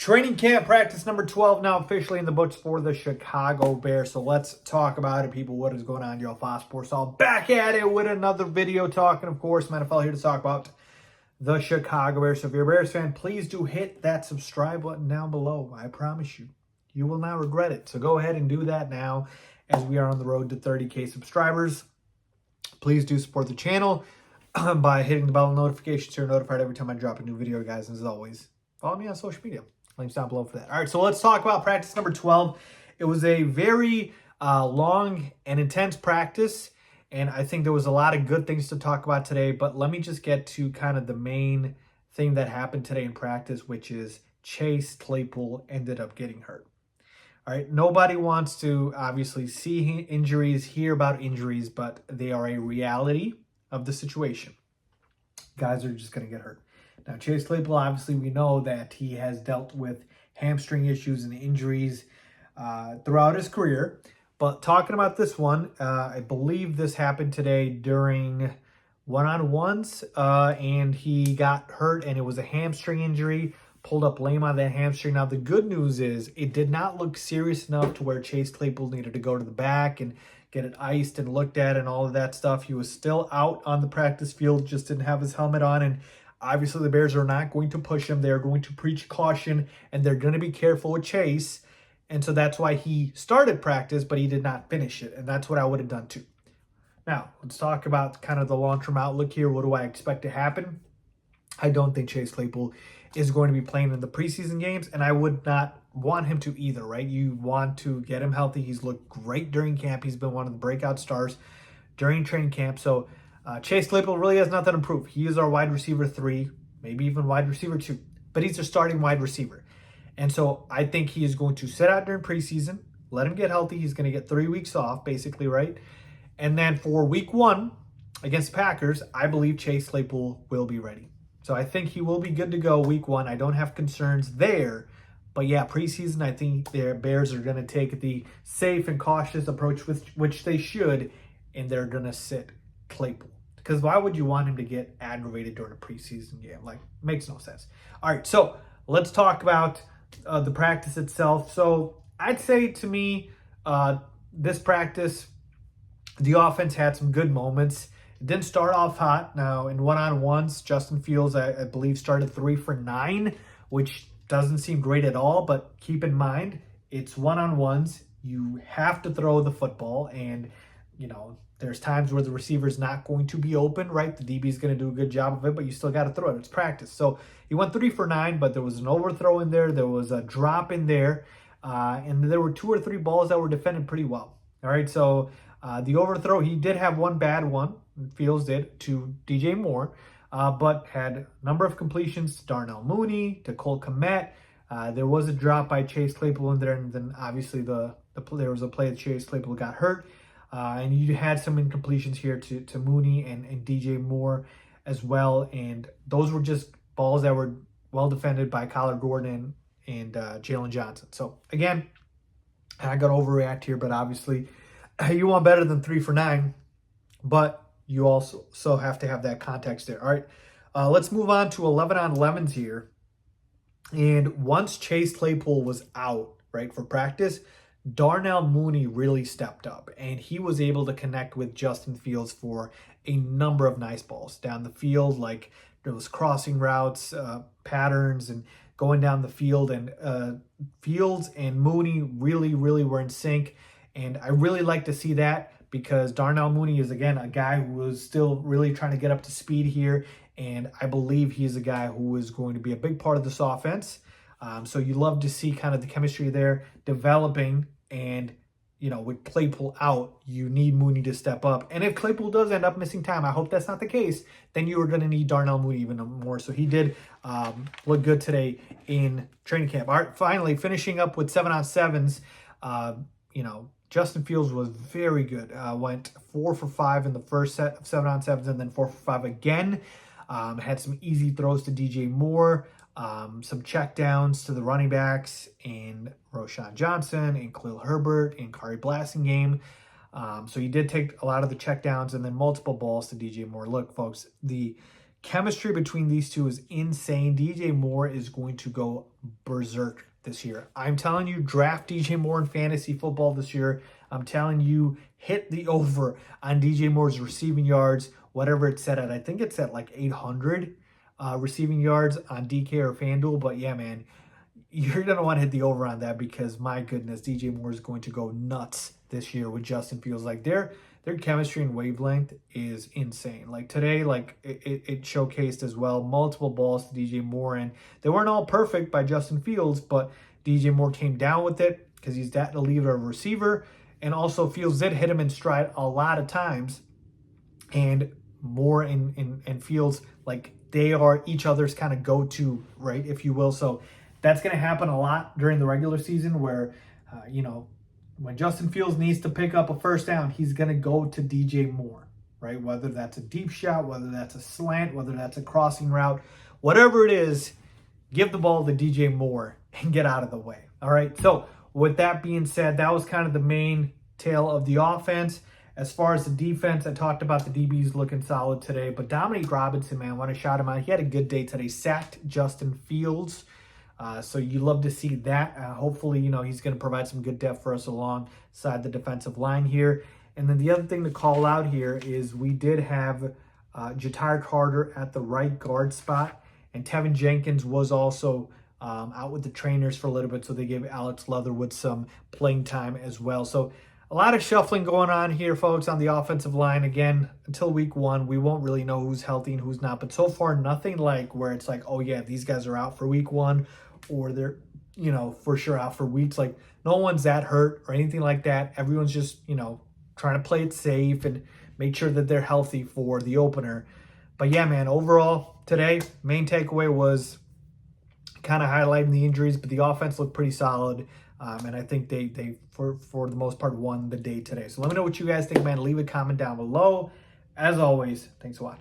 Training camp practice number 12 now officially in the books for the Chicago Bears. So let's talk about it, people. What is going on? Yo, Faiz Sports all back at it with another video talking, of course, NFL here to talk about the Chicago Bears. So if you're a Bears fan, please do hit that subscribe button down below. I promise you, you will not regret it. So go ahead and do that now as we are on the road to 30K subscribers. Please do support the channel by hitting the bell notifications so you're notified every time I drop a new video, guys. And as always, follow me on social media. Links down below for that. All right, so let's talk about practice number 12. It was a very long and intense practice, and I think there was a lot of good things to talk about today, but let me just get to kind of the main thing that happened today in practice, which is Chase Claypool ended up getting hurt. All right, nobody wants to obviously see injuries, hear about injuries, but they are a reality of the situation. Guys are just going to get hurt. Now, Chase Claypool, obviously, we know that he has dealt with hamstring issues and injuries throughout his career. But talking about this one, I believe this happened today during one-on-ones, and he got hurt, and it was a hamstring injury, pulled up lame on that hamstring. Now, the good news is it did not look serious enough to where Chase Claypool needed to go to the back and get it iced and looked at and all of that stuff. He was still out on the practice field, just didn't have his helmet on, and obviously, the Bears are not going to push him. They're going to preach caution, and they're going to be careful with Chase. And so that's why he started practice, but he did not finish it. And that's what I would have done too. Now, let's talk about kind of the long-term outlook here. What do I expect to happen? I don't think Chase Claypool is going to be playing in the preseason games, and I would not want him to either, right? You want to get him healthy. He's looked great during camp. He's been one of the breakout stars during training camp. So Chase Claypool really has nothing to prove. He is our wide receiver 3, maybe even wide receiver 2, but he's a starting wide receiver. And so I think he is going to sit out during preseason, let him get healthy. He's going to get 3 weeks off, basically, right? And then for week 1 against the Packers, I believe Chase Claypool will be ready. So I think he will be good to go week 1. I don't have concerns there. But yeah, preseason, I think the Bears are going to take the safe and cautious approach, which they should, and they're going to sit Claypool. Because why would you want him to get aggravated during a preseason game? Like, makes no sense. All right, so let's talk about the practice itself. So I'd say to me, this practice, the offense had some good moments. It didn't start off hot. Now, in one-on-ones, Justin Fields, I believe, started 3 for 9, which doesn't seem great at all. But keep in mind, it's one-on-ones. You have to throw the football, and, you know, there's times where the receiver's not going to be open, right? The DB is going to do a good job of it, but you still got to throw it. It's practice. So he went 3 for 9, but there was an overthrow in there. There was a drop in there. And there were 2 or 3 balls that were defended pretty well. All right, so the overthrow, he did have one bad one, Fields did, to DJ Moore, but had a number of completions to Darnell Mooney, to Cole Kmet. There was a drop by Chase Claypool in there, and then obviously there was a play that Chase Claypool got hurt. And you had some incompletions here to Mooney and DJ Moore as well. And those were just balls that were well defended by Kyler Gordon and Jalen Johnson. So, again, I got to overreact here, but obviously you want better than 3 for 9. But you also have to have that context there. All right, let's move on to 11-on-11s here. And once Chase Claypool was out, right, for practice, Darnell Mooney really stepped up, and he was able to connect with Justin Fields for a number of nice balls down the field. Like, there was crossing routes, patterns, and going down the field, and Fields and Mooney really were in sync. And I really like to see that, because Darnell Mooney is, again, a guy who is still really trying to get up to speed here, and I believe he's a guy who is going to be a big part of this offense. So you love to see kind of the chemistry there developing, and, you know, with Claypool out, you need Mooney to step up. And if Claypool does end up missing time, I hope that's not the case, then you are going to need Darnell Mooney even more. So he did look good today in training camp. All right, finally, finishing up with 7-on-7s, you know, Justin Fields was very good. Went 4 for 5 in the first set of 7-on-7s, and then 4 for 5 again. Had some easy throws to DJ Moore. Some checkdowns to the running backs and Roschon Johnson and Khalil Herbert and Kari Blasingame. So he did take a lot of the checkdowns and then multiple balls to DJ Moore. Look, folks, the chemistry between these two is insane. DJ Moore is going to go berserk this year. I'm telling you, draft DJ Moore in fantasy football this year. I'm telling you, hit the over on DJ Moore's receiving yards, whatever it's set at. I think it's at like 800 receiving yards on DK or FanDuel. But yeah, man, you're going to want to hit the over on that because, my goodness, DJ Moore is going to go nuts this year with Justin Fields. Like, their chemistry and wavelength is insane. Like, today, like, it showcased as well multiple balls to DJ Moore, and they weren't all perfect by Justin Fields, but DJ Moore came down with it because he's that elite of a receiver, and also Fields did hit him in stride a lot of times, and Moore and Fields, like, they are each other's kind of go-to, right, if you will. So that's going to happen a lot during the regular season where, when Justin Fields needs to pick up a first down, he's going to go to DJ Moore, right? Whether that's a deep shot, whether that's a slant, whether that's a crossing route, whatever it is, give the ball to DJ Moore and get out of the way, all right? So with that being said, that was kind of the main tail of the offense. As far as the defense, I talked about the DBs looking solid today, but Dominique Robinson, man, I want to shout him out. He had a good day today, sacked Justin Fields. So you love to see that. Hopefully, he's going to provide some good depth for us alongside the defensive line here. And then the other thing to call out here is we did have Ja'Tyre Carter at the right guard spot, and Tevin Jenkins was also out with the trainers for a little bit, so they gave Alex Leatherwood some playing time as well. So a lot of shuffling going on here, folks, on the offensive line. Again, until week 1, we won't really know who's healthy and who's not. But so far, nothing like where it's like, oh, yeah, these guys are out for week 1, or they're, for sure out for weeks. Like, no one's that hurt or anything like that. Everyone's just, trying to play it safe and make sure that they're healthy for the opener. But yeah, man, overall today, main takeaway was kind of highlighting the injuries, but the offense looked pretty solid. And I think they for the most part, won the day today. So let me know what you guys think, man. Leave a comment down below. As always, thanks for watching.